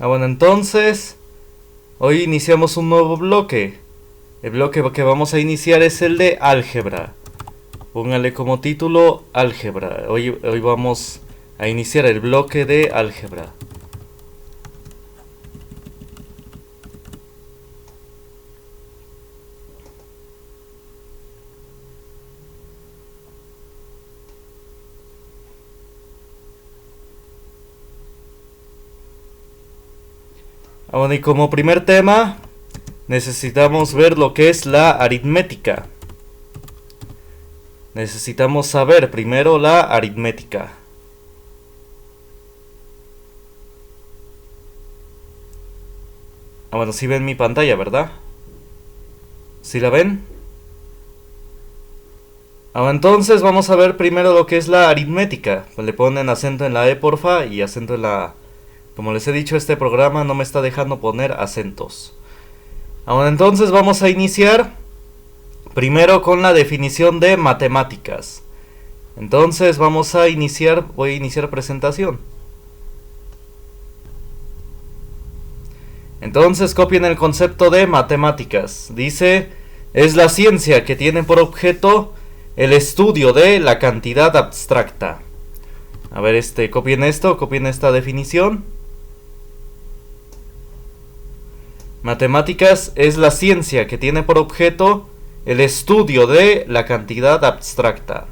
Bueno, entonces, hoy iniciamos un nuevo bloque. El bloque que vamos a iniciar es el de álgebra. Póngale como título álgebra. Hoy vamos a iniciar el bloque de álgebra. Bueno, y como primer tema, necesitamos ver lo que es la aritmética. Necesitamos saber primero la aritmética. Bueno, sí ven mi pantalla, ¿verdad? ¿Sí la ven? Entonces vamos a ver primero lo que es la aritmética. Le ponen acento en la E, porfa, y acento en la A. Como les he dicho, este programa no me está dejando poner acentos. Entonces vamos a iniciar primero con la definición de matemáticas. Entonces voy a iniciar presentación. Entonces copien el concepto de matemáticas. Dice, es la ciencia que tiene por objeto el estudio de la cantidad abstracta. A ver, copien esta definición. Matemáticas es la ciencia que tiene por objeto el estudio de la cantidad abstracta.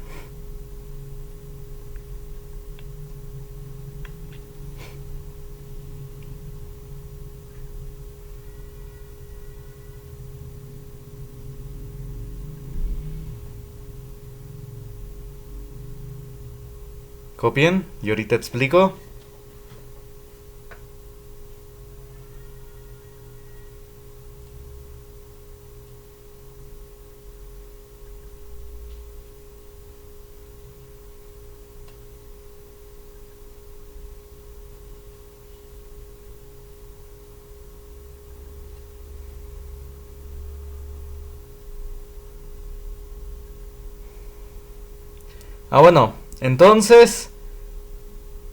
Copien y ahorita explico. Bueno, entonces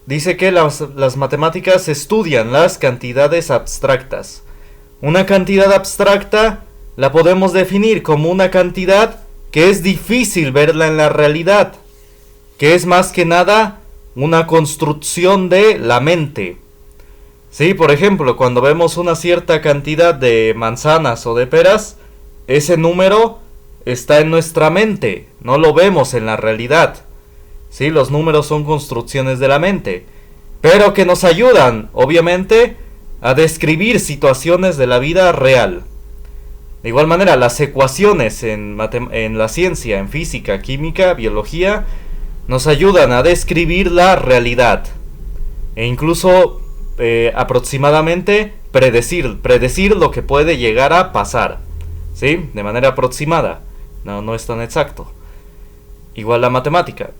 dice que las matemáticas estudian las cantidades abstractas. Una cantidad abstracta la podemos definir como una cantidad que es difícil verla en la realidad, que es más que nada una construcción de la mente. Sí, por ejemplo, cuando vemos una cierta cantidad de manzanas o de peras, ese número está en nuestra mente, no lo vemos en la realidad. Sí, los números son construcciones de la mente, pero que nos ayudan, obviamente, a describir situaciones de la vida real. De igual manera, las ecuaciones en la ciencia, en física, química, biología, nos ayudan a describir la realidad. E incluso aproximadamente predecir lo que puede llegar a pasar. ¿Sí? De manera aproximada. No es tan exacto. Igual la matemática.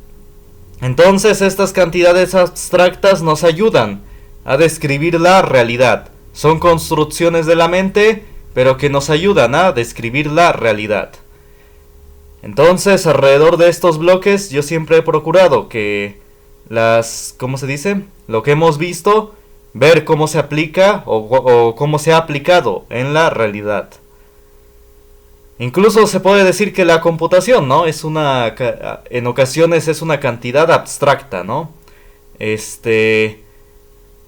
Entonces estas cantidades abstractas nos ayudan a describir la realidad. Son construcciones de la mente, pero que nos ayudan a describir la realidad. Entonces, alrededor de estos bloques yo siempre he procurado que ¿cómo se dice? Lo que hemos visto, ver cómo se aplica o cómo se ha aplicado en la realidad. Incluso se puede decir que la computación, ¿no? En ocasiones es una cantidad abstracta, ¿no?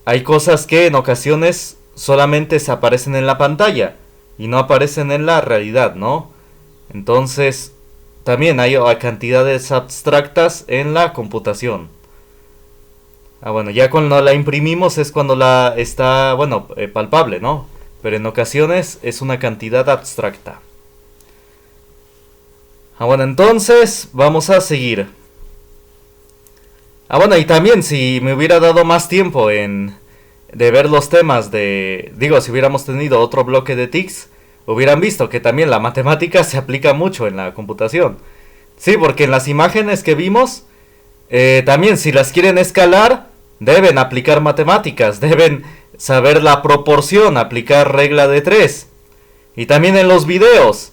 Hay cosas que en ocasiones solamente se aparecen en la pantalla y no aparecen en la realidad, ¿no? Entonces, también hay cantidades abstractas en la computación. Bueno, ya cuando la imprimimos es cuando está palpable, ¿no? Pero en ocasiones es una cantidad abstracta. Bueno, entonces vamos a seguir. Y también si me hubiera dado más tiempo de ver los temas si hubiéramos tenido otro bloque de TICs, hubieran visto que también la matemática se aplica mucho en la computación. Sí, porque en las imágenes que vimos, también si las quieren escalar, deben aplicar matemáticas, deben saber la proporción, aplicar regla de 3. Y también en los videos,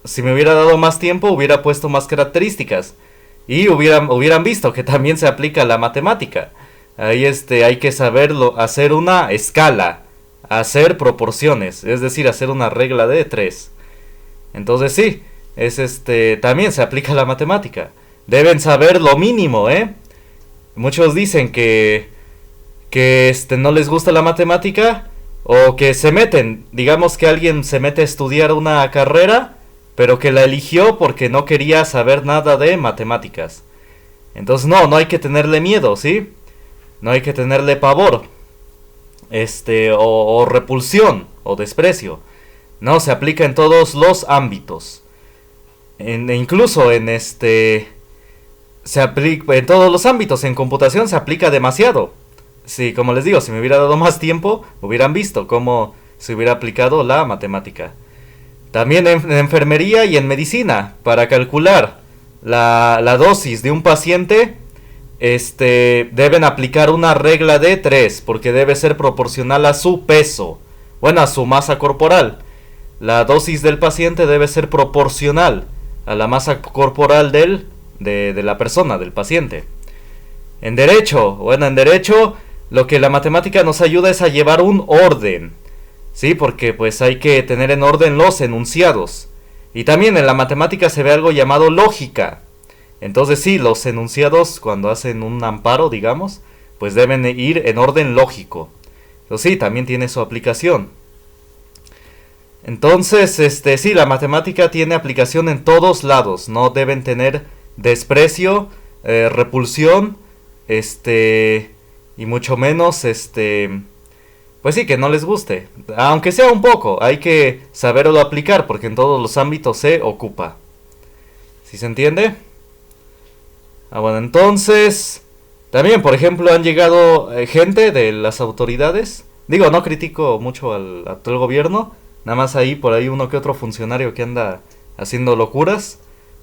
si me hubiera dado más tiempo, hubiera puesto más características. Y hubieran visto que también se aplica la matemática. Ahí hay que saberlo, hacer una escala, hacer proporciones, es decir, hacer una regla de 3. Entonces sí, también se aplica a la matemática. Deben saber lo mínimo, ¿eh? Muchos dicen que no les gusta la matemática o que se meten, digamos que alguien se mete a estudiar una carrera, pero que la eligió porque no quería saber nada de matemáticas. Entonces no hay que tenerle miedo, ¿sí? No hay que tenerle pavor, o repulsión o desprecio. No, se aplica en todos los ámbitos. Incluso se aplica en todos los ámbitos. En computación se aplica demasiado. Sí, como les digo, si me hubiera dado más tiempo, hubieran visto cómo se hubiera aplicado la matemática. También en enfermería y en medicina, para calcular la dosis de un paciente, deben aplicar una regla de 3, porque debe ser proporcional a su peso, bueno, a su masa corporal. La dosis del paciente debe ser proporcional a la masa corporal de la persona, del paciente. En derecho, lo que la matemática nos ayuda es a llevar un orden, ¿sí? Porque pues hay que tener en orden los enunciados. Y también en la matemática se ve algo llamado lógica. Entonces sí, los enunciados cuando hacen un amparo, digamos, pues deben ir en orden lógico. Entonces sí, también tiene su aplicación. Entonces, sí, la matemática tiene aplicación en todos lados. No deben tener desprecio, repulsión, y mucho menos, pues sí, que no les guste. Aunque sea un poco, hay que saberlo aplicar porque en todos los ámbitos se ocupa. ¿Sí se entiende? Bueno, entonces, también, por ejemplo, han llegado gente de las autoridades. Digo, no critico mucho al actual gobierno. Nada más por ahí uno que otro funcionario que anda haciendo locuras.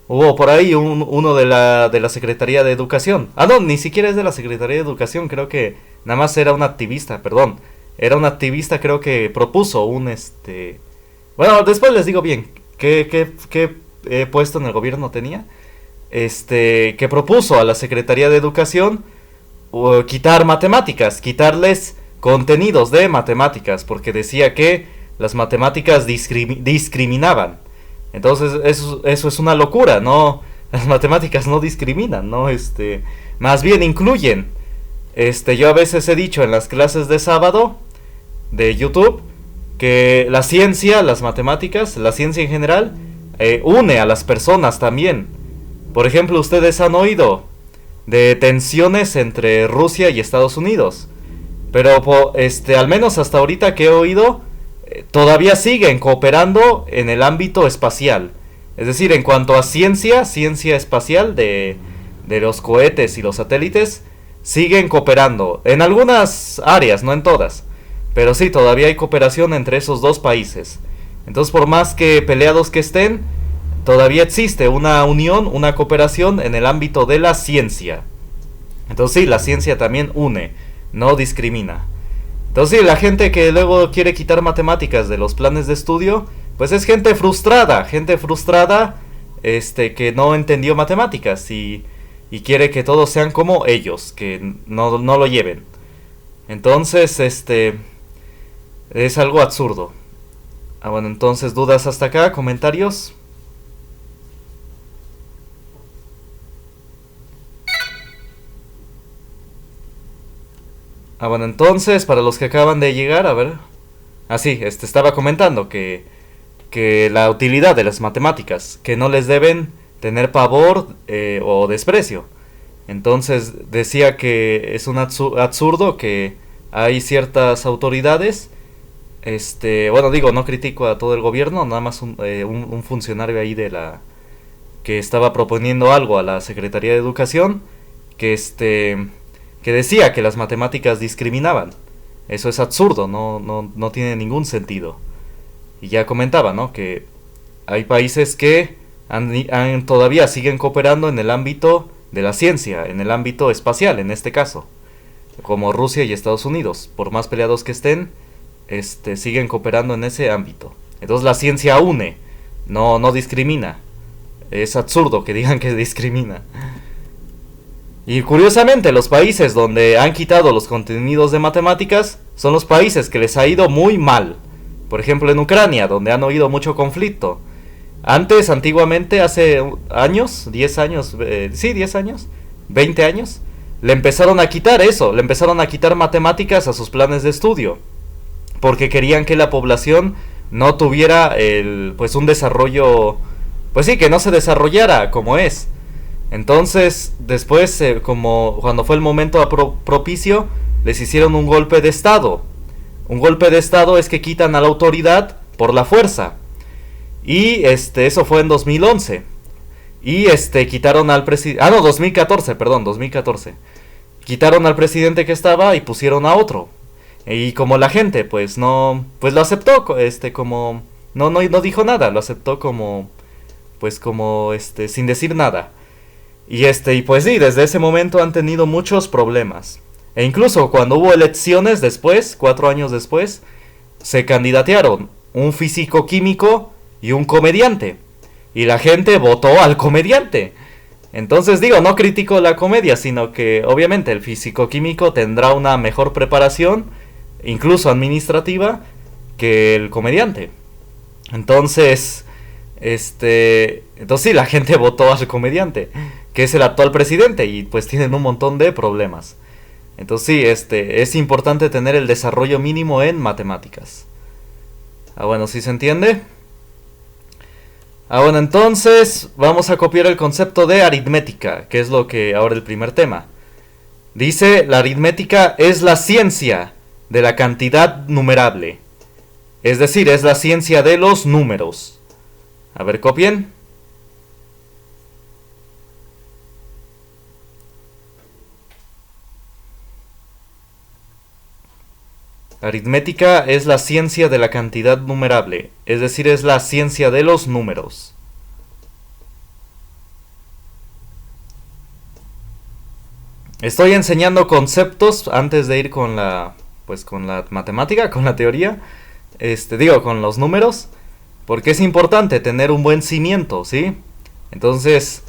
Hubo por ahí uno de la Secretaría de Educación. No, ni siquiera es de la Secretaría de Educación. Creo que nada más era un activista, perdón. Era un activista, creo que propuso Bueno, después les digo bien qué puesto en el gobierno tenía. Que propuso a la Secretaría de Educación quitar matemáticas, quitarles contenidos de matemáticas, porque decía que las matemáticas discriminaban. Entonces eso es una locura, no, las matemáticas no discriminan, no, más bien incluyen. Yo a veces he dicho en las clases de sábado de YouTube que la ciencia, las matemáticas, la ciencia en general une a las personas también. Por ejemplo, ustedes han oído de tensiones entre Rusia y Estados Unidos, pero al menos hasta ahorita que he oído, todavía siguen cooperando en el ámbito espacial. Es decir, en cuanto a ciencia espacial de los cohetes y los satélites, siguen cooperando. En algunas áreas, no en todas. Pero sí, todavía hay cooperación entre esos dos países. Entonces, por más que peleados que estén, todavía existe una unión, una cooperación en el ámbito de la ciencia. Entonces sí, la ciencia también une, no discrimina. Entonces sí, la gente que luego quiere quitar matemáticas de los planes de estudio, pues es gente frustrada, que no entendió matemáticas y quiere que todos sean como ellos, que no lo lleven. Entonces, es algo absurdo. Bueno, entonces, ¿dudas hasta acá? ¿Comentarios? Bueno, entonces, para los que acaban de llegar, a ver. Sí, estaba comentando que la utilidad de las matemáticas, que no les deben tener pavor o desprecio. Entonces, decía que es un absurdo que hay ciertas autoridades. Bueno, digo, no critico a todo el gobierno, nada más un funcionario ahí que estaba proponiendo algo a la Secretaría de Educación, que decía que las matemáticas discriminaban. Eso es absurdo, no tiene ningún sentido. Y ya comentaba, ¿no? Que hay países que todavía siguen cooperando en el ámbito de la ciencia, en el ámbito espacial, en este caso, como Rusia y Estados Unidos. Por más peleados que estén, siguen cooperando en ese ámbito. Entonces la ciencia une, no discrimina. Es absurdo que digan que discrimina. Y curiosamente, los países donde han quitado los contenidos de matemáticas son los países que les ha ido muy mal. Por ejemplo, en Ucrania, donde han oído mucho conflicto. Antes, antiguamente, hace años, 10 años, sí, 10 años, 20 años, le empezaron a quitar eso, le empezaron a quitar matemáticas a sus planes de estudio, porque querían que la población no tuviera pues un desarrollo, pues sí, que no se desarrollara como es. Entonces, después, como cuando fue el momento propicio, les hicieron un golpe de estado. Un golpe de estado es que quitan a la autoridad por la fuerza. Y eso fue en 2011. Y quitaron al presidente. Ah, no, 2014, perdón, 2014. Quitaron al presidente que estaba y pusieron a otro. Y como la gente, pues no. Pues lo aceptó, como. No dijo nada, lo aceptó como. Pues como, sin decir nada. Y pues sí, desde ese momento han tenido muchos problemas. E incluso cuando hubo elecciones después, 4 años después, se candidatearon un físico químico y un comediante. Y la gente votó al comediante. Entonces digo, no critico la comedia, sino que obviamente el físico químico tendrá una mejor preparación, incluso administrativa, que el comediante. Entonces, entonces sí, la gente votó al comediante, que es el actual presidente, y pues tienen un montón de problemas. Entonces sí, es importante tener el desarrollo mínimo en matemáticas. Ah, bueno, ¿sí se entiende? Ah, bueno, entonces vamos a copiar el concepto de aritmética, que es lo que ahora el primer tema. Dice, la aritmética es la ciencia de la cantidad numerable. Es decir, es la ciencia de los números. A ver, copien. Aritmética es la ciencia de la cantidad numerable, es decir, es la ciencia de los números. Estoy enseñando conceptos antes de ir con la matemática, con la teoría, digo, con los números, porque es importante tener un buen cimiento, ¿sí? Entonces,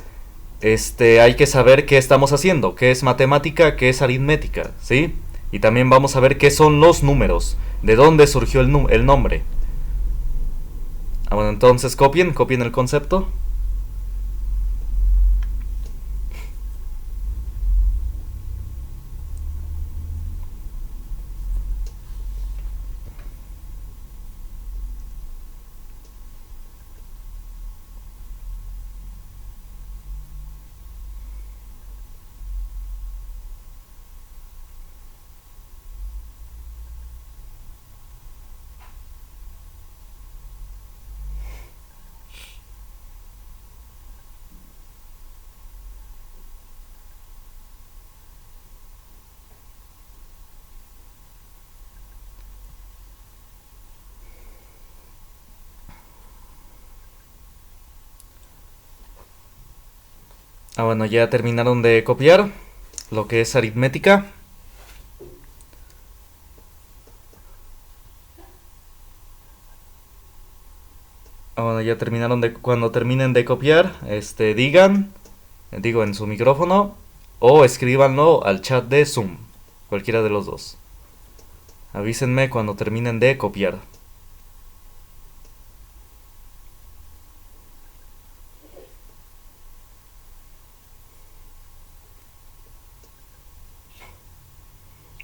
hay que saber qué estamos haciendo, qué es matemática, qué es aritmética, ¿sí? Y también vamos a ver qué son los números, de dónde surgió el nombre. Ah, bueno, entonces copien el concepto. Ah, bueno, ya terminaron de copiar lo que es aritmética. Ah, bueno, ya terminaron cuando terminen de copiar, digan, digo en su micrófono, o escríbanlo al chat de Zoom, cualquiera de los dos. Avísenme cuando terminen de copiar.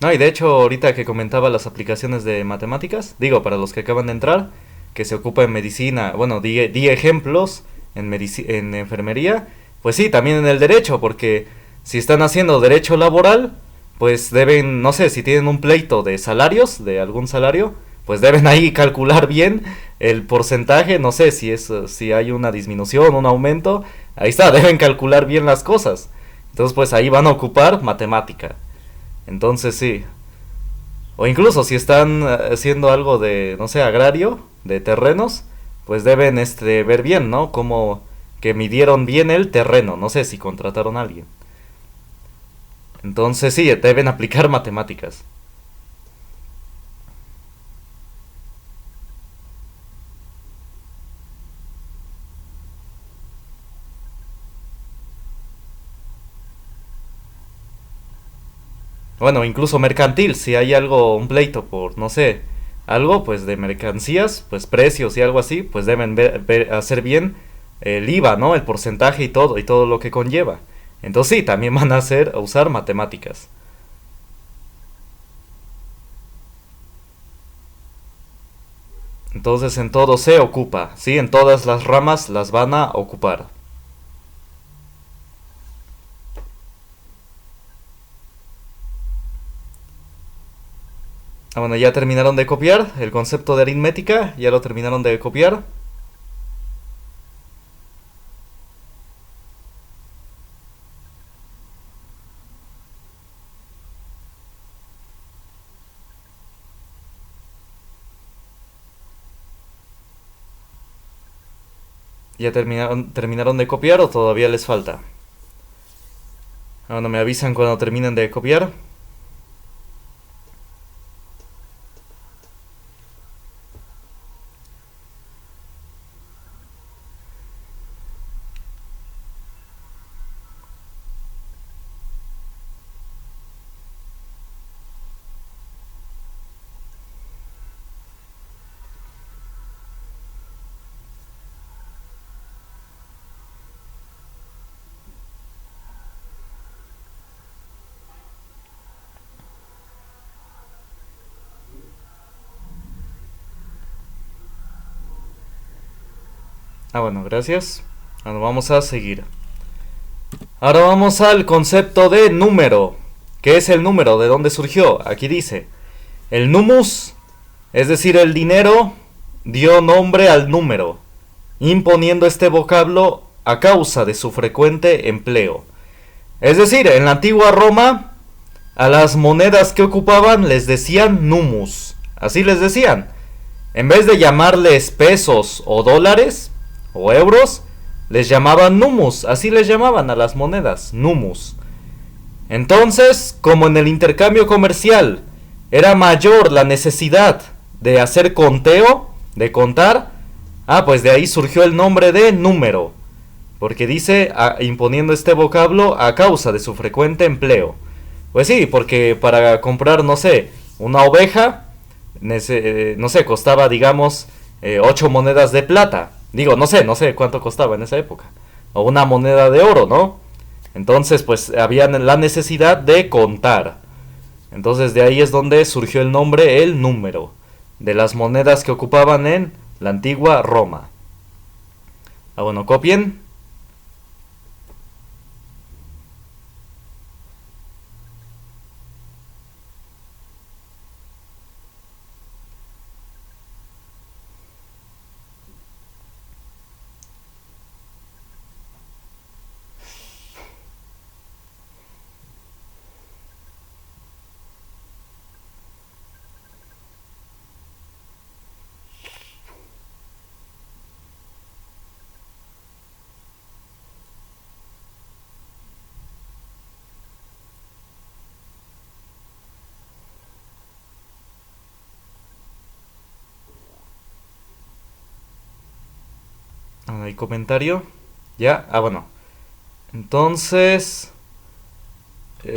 No, y de hecho, ahorita que comentaba las aplicaciones de matemáticas, digo, para los que acaban de entrar, que se ocupa en medicina, bueno, di ejemplos en enfermería, pues sí, también en el derecho, porque si están haciendo derecho laboral, pues deben, no sé, si tienen un pleito de salarios, de algún salario, pues deben ahí calcular bien el porcentaje, no sé si hay una disminución, un aumento, ahí está, deben calcular bien las cosas. Entonces, pues ahí van a ocupar matemática. Entonces sí. O incluso si están haciendo algo de, no sé, agrario, de terrenos, pues deben ver bien, ¿no? Como que midieron bien el terreno, no sé si contrataron a alguien. Entonces sí, deben aplicar matemáticas. Bueno, incluso mercantil, si hay algo, un pleito por, no sé, algo, pues de mercancías, pues precios y algo así, pues deben hacer bien el IVA, ¿no? El porcentaje y todo lo que conlleva. Entonces sí, también van a hacer, a usar matemáticas. Entonces en todo se ocupa, ¿sí? En todas las ramas las van a ocupar. Ah, bueno, ya terminaron de copiar el concepto de aritmética, ya lo terminaron de copiar. ¿Ya terminaron de copiar o todavía les falta? Ah, bueno, me avisan cuando terminen de copiar. Ah, bueno, gracias. Bueno, vamos a seguir. Ahora vamos al concepto de número. ¿Qué es el número? ¿De dónde surgió? Aquí dice, el numus, es decir, el dinero, dio nombre al número, imponiendo este vocablo a causa de su frecuente empleo. Es decir, en la antigua Roma, a las monedas que ocupaban les decían numus. Así les decían. En vez de llamarles pesos o dólares o euros, les llamaban numus. Así les llamaban a las monedas, numus. Entonces, como en el intercambio comercial era mayor la necesidad de hacer conteo, de contar, pues de ahí surgió el nombre de número, porque dice imponiendo este vocablo a causa de su frecuente empleo. Pues sí, porque para comprar, no sé, una oveja, no sé, costaba, digamos, 8 monedas de plata. Digo, no sé cuánto costaba en esa época. O una moneda de oro, ¿no? Entonces, pues había la necesidad de contar. Entonces de ahí es donde surgió el nombre, el número, de las monedas que ocupaban en la antigua Roma. Bueno, copien. ¿Hay comentario? ¿Ya? Bueno. Entonces,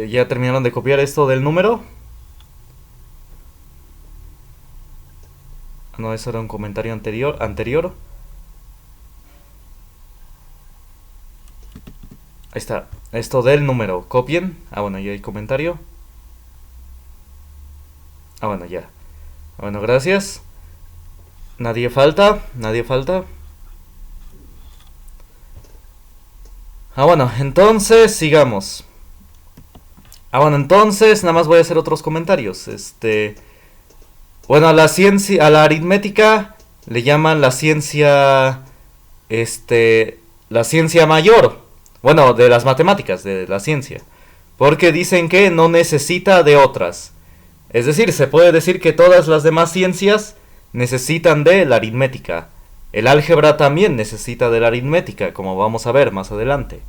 ¿ya terminaron de copiar esto del número? No, eso era un comentario anterior. Ahí está. Esto del número. Copien. Bueno, ya hay comentario. Bueno, ya. Bueno, gracias. Nadie falta. Nadie falta. Bueno, entonces sigamos. Bueno, entonces nada más voy a hacer otros comentarios. Bueno, a la ciencia, a la aritmética le llaman la ciencia, la ciencia mayor. Bueno, de las matemáticas, de la ciencia. Porque dicen que no necesita de otras. Es decir, se puede decir que todas las demás ciencias necesitan de la aritmética. El álgebra también necesita de la aritmética, como vamos a ver más adelante.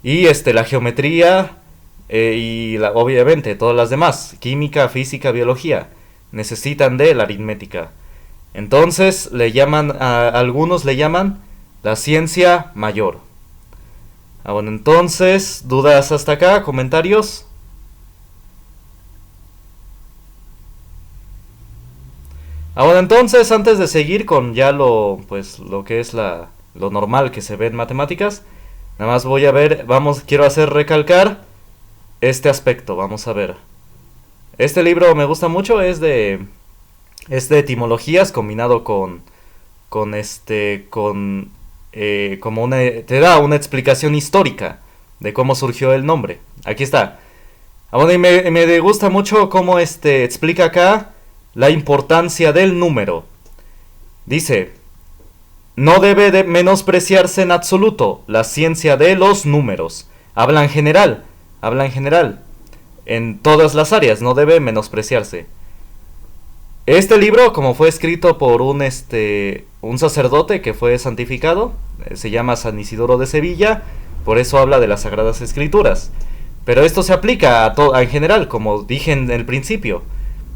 Y la geometría obviamente todas las demás, química, física, biología, necesitan de la aritmética. Entonces algunos le llaman la ciencia mayor. Bueno, entonces, ¿dudas hasta acá? ¿Comentarios? Ahora entonces, antes de seguir con ya lo que es lo normal que se ve en matemáticas, nada más voy a ver, quiero hacer recalcar este aspecto, vamos a ver. Este libro me gusta mucho, es de etimologías combinado te da una explicación histórica de cómo surgió el nombre. Aquí está. Bueno, y me gusta mucho cómo explica acá la importancia del número. Dice, no debe de menospreciarse en absoluto la ciencia de los números. Habla en general, en todas las áreas, no debe menospreciarse. Este libro, como fue escrito por un sacerdote que fue santificado, se llama San Isidoro de Sevilla, por eso habla de las Sagradas Escrituras. Pero esto se aplica en general, como dije en el principio.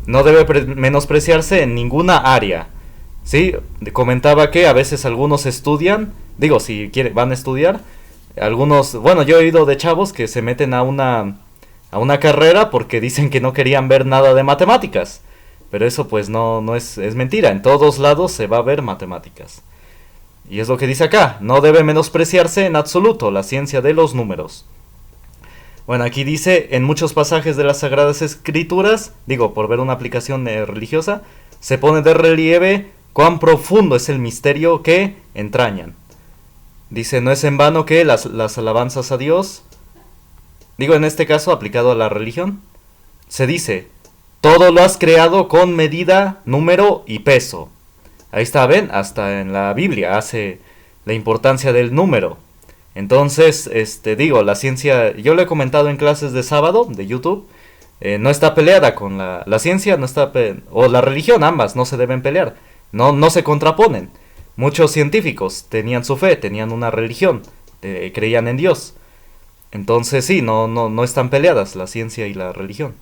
No debe menospreciarse en ninguna área. ¿Sí? Comentaba que a veces algunos estudian, si van a estudiar, algunos, bueno, yo he oído de chavos que se meten a una carrera porque dicen que no querían ver nada de matemáticas. Pero eso pues no es mentira, en todos lados se va a ver matemáticas. Y es lo que dice acá, no debe menospreciarse en absoluto la ciencia de los números. Bueno, aquí dice, en muchos pasajes de las Sagradas Escrituras, por ver una aplicación religiosa, se pone de relieve cuán profundo es el misterio que entrañan. Dice, no es en vano que las alabanzas a Dios, en este caso aplicado a la religión, se dice, todo lo has creado con medida, número y peso. Ahí está, ven, hasta en la Biblia hace la importancia del número. Entonces, la ciencia, yo lo he comentado en clases de sábado de YouTube, no está peleada con la ciencia, o la religión, ambas no se deben pelear, no se contraponen. Muchos científicos tenían su fe, tenían una religión, creían en Dios. Entonces sí, no están peleadas la ciencia y la religión.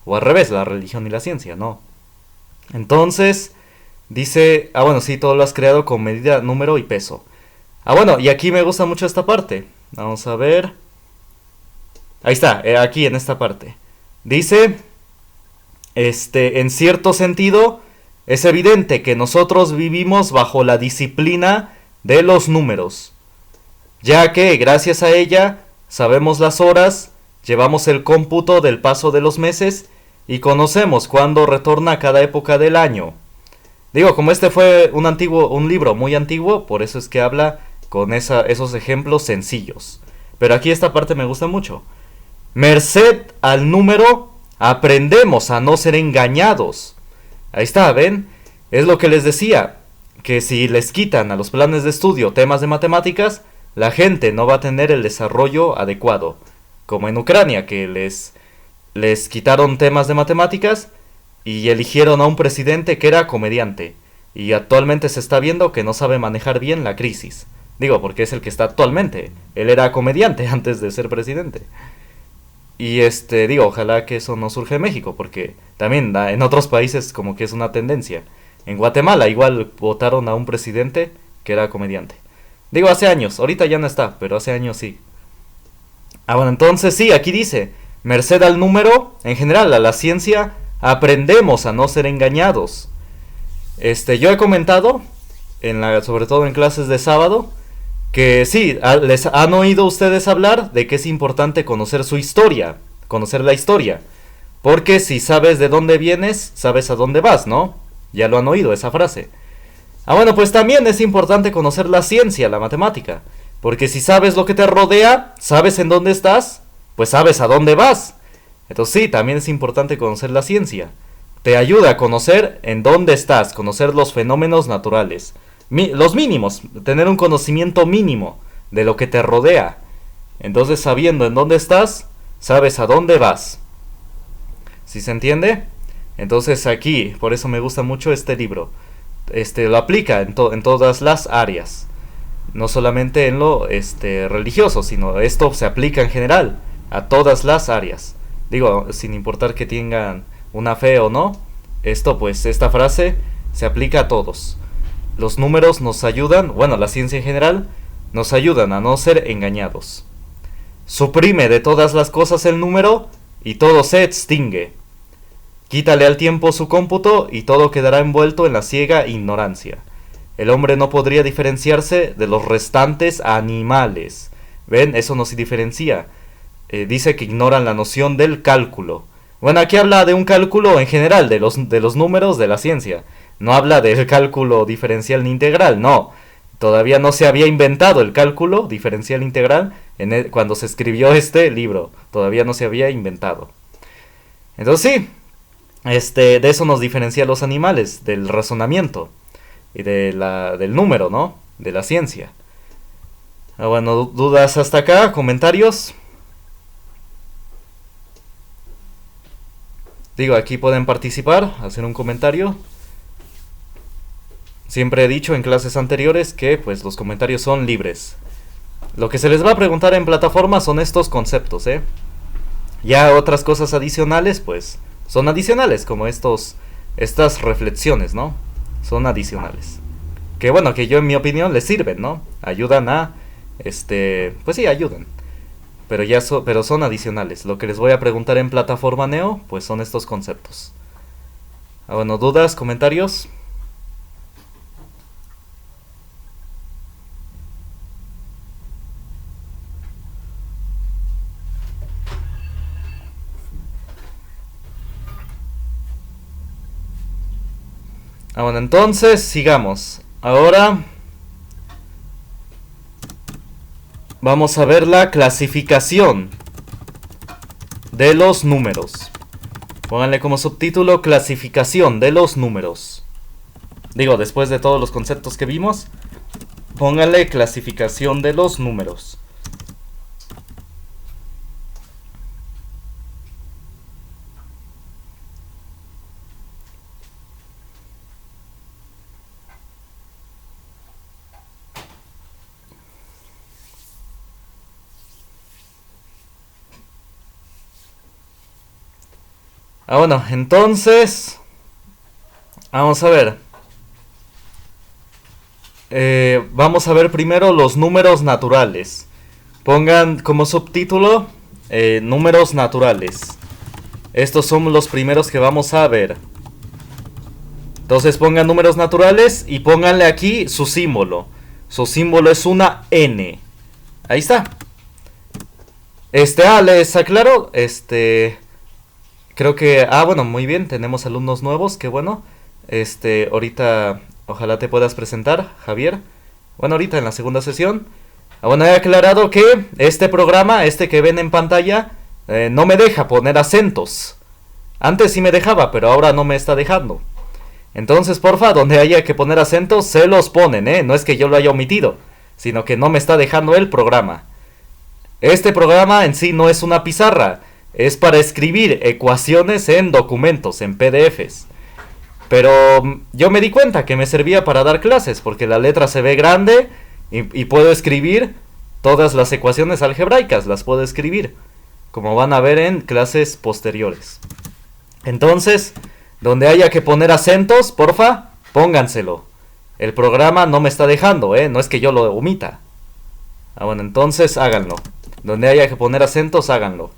O al revés, la religión y la ciencia, no. Entonces, dice, sí, todo lo has creado con medida, número y peso. Y aquí me gusta mucho esta parte. Vamos a ver. Ahí está, aquí en esta parte. Dice, en cierto sentido, es evidente que nosotros vivimos bajo la disciplina de los números, ya que gracias a ella sabemos las horas, llevamos el cómputo del paso de los meses y conocemos cuándo retorna cada época del año. Como este fue un libro muy antiguo, por eso es que habla con esos ejemplos sencillos. Pero aquí esta parte me gusta mucho. Merced al número, aprendemos a no ser engañados. Ahí está, ¿ven? Es lo que les decía, que si les quitan a los planes de estudio temas de matemáticas, la gente no va a tener el desarrollo adecuado. Como en Ucrania, que les quitaron temas de matemáticas y eligieron a un presidente que era comediante. Y actualmente se está viendo que no sabe manejar bien la crisis. Porque es el que está actualmente. Él era comediante antes de ser presidente. Y ojalá que eso no surja en México, porque también en otros países como que es una tendencia. En Guatemala igual votaron a un presidente que era comediante. Hace años, ahorita ya no está, pero hace años sí. Entonces sí, aquí dice, merced al número, en general a la ciencia, aprendemos a no ser engañados. Yo he comentado, sobre todo en clases de sábado, que sí, les han oído ustedes hablar de que es importante conocer su historia, conocer la historia. Porque si sabes de dónde vienes, sabes a dónde vas, ¿no? Ya lo han oído esa frase. Pues también es importante conocer la ciencia, la matemática. Porque si sabes lo que te rodea, sabes en dónde estás, pues sabes a dónde vas. Entonces sí, también es importante conocer la ciencia. Te ayuda a conocer en dónde estás, conocer los fenómenos naturales. Los mínimos, tener un conocimiento mínimo de lo que te rodea. Entonces sabiendo en dónde estás, sabes a dónde vas. ¿Sí se entiende? Entonces aquí, por eso me gusta mucho este libro. Lo aplica en todas las áreas. No solamente en lo religioso, sino esto se aplica en general a todas las áreas. Sin importar que tengan una fe o no, esta frase se aplica a todos. Los números nos ayudan, la ciencia en general, nos ayudan a no ser engañados. Suprime de todas las cosas el número y todo se extingue. Quítale al tiempo su cómputo y todo quedará envuelto en la ciega ignorancia. El hombre no podría diferenciarse de los restantes animales. ¿Ven? Eso no se diferencia. Dice que ignoran la noción del cálculo. Bueno, aquí habla de un cálculo en general, de los números de la ciencia. No habla del cálculo diferencial ni integral, no. Todavía no se había inventado el cálculo diferencial integral cuando se escribió este libro. Todavía no se había inventado. Entonces sí, de eso nos diferencia a los animales, del razonamiento y del número, ¿no? De la ciencia. Bueno, dudas hasta acá, comentarios. Digo, aquí pueden participar, hacer un comentario. Siempre he dicho en clases anteriores que pues los comentarios son libres. Lo que se les va a preguntar en plataforma son estos conceptos, ¿eh? Ya otras cosas adicionales, pues son adicionales, como estas reflexiones, ¿no? Son adicionales. Que bueno, que yo en mi opinión les sirven, ¿no? Ayudan a, pues sí, ayudan. Pero son adicionales. Lo que les voy a preguntar en plataforma Neo, pues son estos conceptos. Bueno, dudas, comentarios. Bueno, entonces sigamos. Ahora vamos a ver la clasificación de los números. Pónganle como subtítulo clasificación de los números. Digo, después de todos los conceptos que vimos, pónganle clasificación de los números. Bueno, entonces vamos a ver. Vamos a ver primero los números naturales. Pongan como subtítulo números naturales. Estos son los primeros que vamos a ver. Entonces pongan números naturales y pónganle aquí su símbolo. Su símbolo es una N. Ahí está. ¿Les aclaro? Creo que... bueno, muy bien, tenemos alumnos nuevos, qué bueno. Ahorita ojalá te puedas presentar, Javier. Bueno, ahorita en la segunda sesión. Bueno, he aclarado que este programa, que ven en pantalla, no me deja poner acentos. Antes sí me dejaba, pero ahora no me está dejando. Entonces, porfa, donde haya que poner acentos, se los ponen, ¿eh? No es que yo lo haya omitido, sino que no me está dejando el programa. Este programa en sí no es una pizarra. Es para escribir ecuaciones en documentos, en PDFs. Pero yo me di cuenta que me servía para dar clases, porque la letra se ve grande y puedo escribir todas las ecuaciones algebraicas, las puedo escribir, como van a ver en clases posteriores. Entonces, donde haya que poner acentos, porfa, pónganselo. El programa no me está dejando, no es que yo lo omita. Bueno, entonces háganlo. Donde haya que poner acentos, háganlo.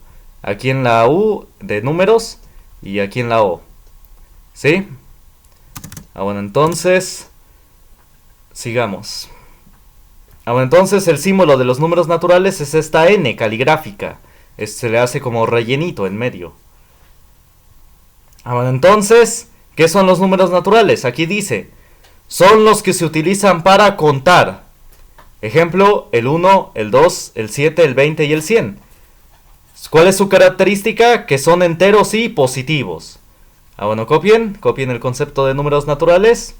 Aquí en la U de números y aquí en la O. ¿Sí? Bueno, entonces sigamos. Bueno, entonces el símbolo de los números naturales es esta N caligráfica. Se le hace como rellenito en medio. Bueno, entonces, ¿qué son los números naturales? Aquí dice, son los que se utilizan para contar. Ejemplo, el 1, el 2, el 7, el 20 y el 100. ¿Cuál es su característica? Que son enteros y positivos. Bueno, copien el concepto de números naturales.